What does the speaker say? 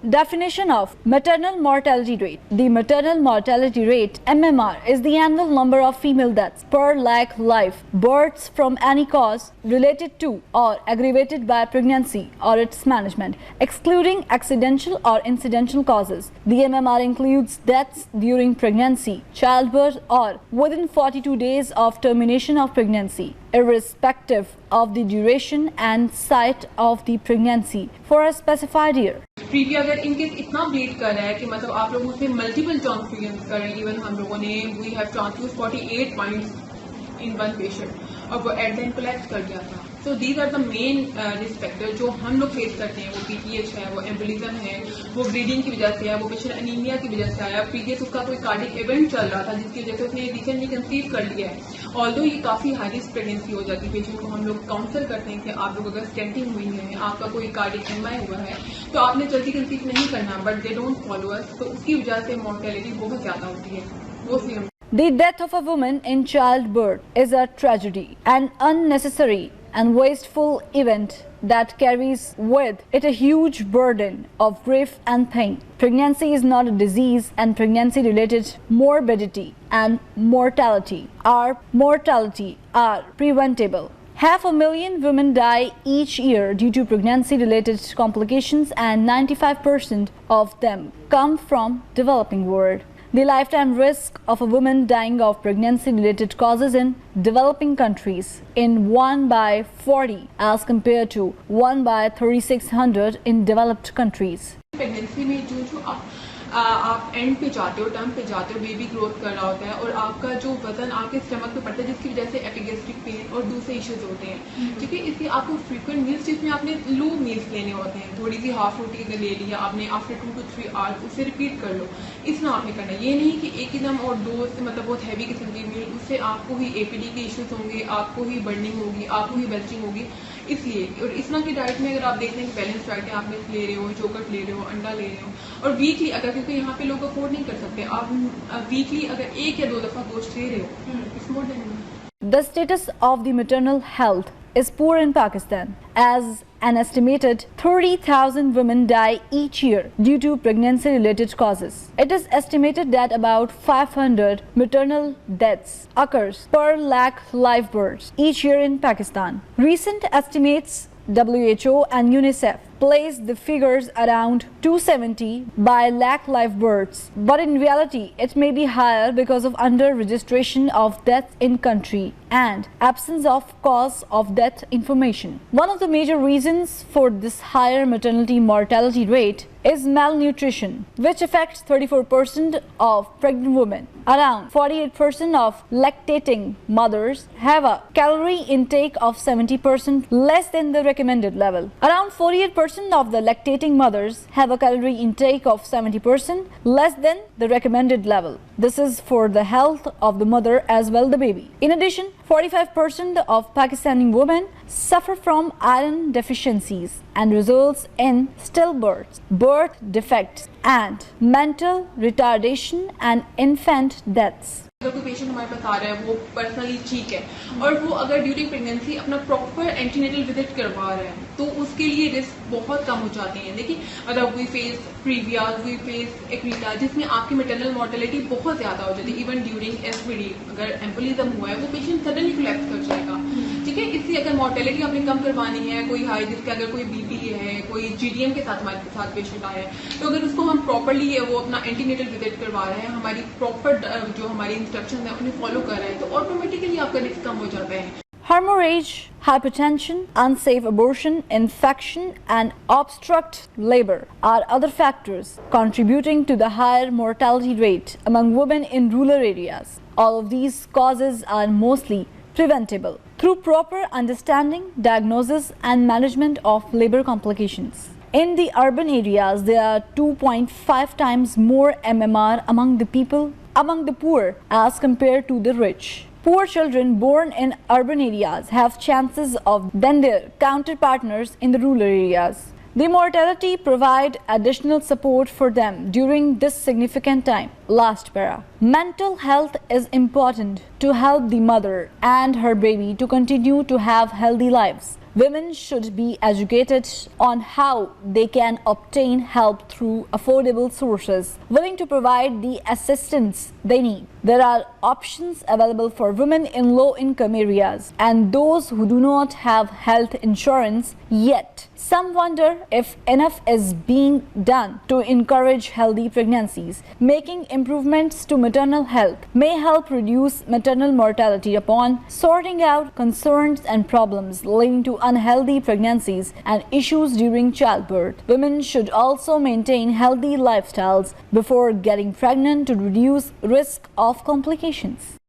Definition of maternal mortality rate. The maternal mortality rate (MMR) is the annual number of female deaths per lakh live births from any cause related to or aggravated by pregnancy or its management, excluding accidental or incidental causes. The MMR includes deaths during pregnancy, childbirth, or within 42 days of termination of pregnancy, irrespective of the duration and site of the pregnancy for a specified year. Previa अगर in case इतना bleed कर रहा है कि मतलब आप लोग उसमें मल्टीपल ट्रांसफ्यूजन कर रहे हैं, इवन हम लोगों ने we have transfuse 48 points in one patient और वो एट द एंड कोलैप्स कर गया था. So these are the main risk factor जो हम लोग फेस करते हैं. वो पीटीएच है, वो एम्बोलिज्म है, वो ब्लीडिंग की वजह से है, वो पेशेंट अनीमिया की वजह से आया. प्रीवियस उसका कोई कार्डिक इवेंट चल रहा था जिसकी वजह से उसने रिसेंटली कंसीव कर लिया है. ऑल्दो ये काफ़ी हाई रिस्क प्रेगनेंसी हो जाती है. पेशेंट को हम लोग काउंसल करते हैं कि आप लोग अगर स्टेंटिंग हुई है, आपका कोई कार्डिक एमआई हुआ है, तो आपने जल्दी कंसीव नहीं करना, but they don't follow us. तो उसकी वजह से मॉर्टेलिटी बहुत ज़्यादा होती है. वो सी हम The death of a woman in childbirth is a tragedy, an unnecessary and wasteful event that carries with it a huge burden of grief and pain. Pregnancy is not a disease, and pregnancy-related morbidity and mortality are preventable. 500,000 women die each year due to pregnancy-related complications, and 95% of them come from developing world. The lifetime risk of a woman dying of pregnancy-related causes in developing countries in 1 by 40 as compared to 1 by 3,600 in developed countries. Pregnancy में जो आप and पे जाते हो, term पे जाते हो, baby growth कर रहा होता है और आपका जो वजन आपके स्टमक पे पड़ता है जिसकी वजह से एपिगेस्ट्रिक पेन और दूसरे इश्यूज होते हैं. ठीक है, इसलिए आपको फ्रीक्वेंट मील्स जिसमें आपने लो मील्स लेने होते हैं. थोड़ी सी हाफ रोटी अगर ले लिया आपने आफ्टर 2 to 3 आवर्स उसे रिपीट कर लो. इतना आपने करना है. ये नहीं कि एक एकदम और दो से मतलब बहुत हैवी किस्म की मील, उससे आपको ही एपीडी के इश्यूज होंगे, आपको ही बर्निंग होगी, आपको ही बेल्चिंग होगी. इसलिए और इस तरह की डाइट में अगर आप देख लें कि बैलेंस डाइट है, आप मिल्क ले रहे हो, योगर्ट ले रहे हो, अंडा ले रहे हो, और वीकली अगर, क्योंकि यहाँ पे लोग अफोर्ड नहीं कर सकते, आप वीकली अगर 1 या 2 दफा गोश्त ले रहे हो, it's more than. The status of the maternal health is poor in Pakistan, as an estimated 30,000 women die each year due to pregnancy-related causes. It is estimated that about 500 maternal deaths occurs per lakh live births each year in Pakistan. Recent estimates WHO and UNICEF place the figures around 270 by lakh live births, but in reality it may be higher because of under-registration of death in country and absence of cause of death information. One of the major reasons for this higher maternity mortality rate is malnutrition, which affects 34% of pregnant women. Around 48% of lactating mothers have a calorie intake of 70% less than the recommended level. Around 48% of the lactating mothers have a calorie intake of 70% less than the recommended level. This is for the health of the mother as well the baby. In addition, 45% of Pakistani women suffer from iron deficiencies and results in stillbirths, birth defects, and mental retardation and infant deaths. अगर कोई patient हमारे पास आ रहा है वो personally ठीक है और वो अगर ड्यूरिंग प्रेगनेंसी अपना प्रॉपर एंटीनेटल विजिट करवा रहा है तो उसके लिए रिस्क बहुत कम हो जाते हैं. देखिए, अगर we face previa, we face accreta जिसमें आपकी मेटरनल मॉर्टेलिटी बहुत ज्यादा हो जाती है. इवन ड्यूरिंग एसपीडी अगर एम्बोलिज्म हुआ है वो पेशेंट सडनली कोलैप्स कर जाएगा. ठीक है, इसलिए अगर मॉर्टेलिटी आपने कम करवानी है, कोई हाई रिस्क अगर कोई बीपी है, कोई जीडीएम के साथ हमारे साथ पेशेंट आया है, तो अगर उसको हम प्रॉपरली वो अपना एंटीनेटल विजिट करवा रहे हैं, हमारी प्रॉपर जो हमारी इंस्ट्रक्शन है उन्हें फॉलो कर रहे हैं, तो ऑटोमेटिकली आपका रिस्क कम हो जाता है. Hemorrhage, hypertension, unsafe abortion, infection, and obstruct labor are other factors contributing to the higher mortality rate among women in rural areas. All of these causes are mostly preventable through proper understanding, diagnosis, and management of labor complications. In the urban areas, there are 2.5 times more MMR among the poor as compared to the rich. Poor children born in urban areas have chances of than their counterparts in the rural areas. The mortality provide additional support for them during this significant time. Last para. Mental health is important to help the mother and her baby to continue to have healthy lives. Women should be educated on how they can obtain help through affordable sources, willing to provide the assistance they need. There are options available for women in low-income areas and those who do not have health insurance yet. Some wonder if enough is being done to encourage healthy pregnancies. Making improvements to maternal health may help reduce maternal mortality upon sorting out concerns and problems leading to unhealthy pregnancies and issues during childbirth. Women should also maintain healthy lifestyles before getting pregnant to reduce risk of complications.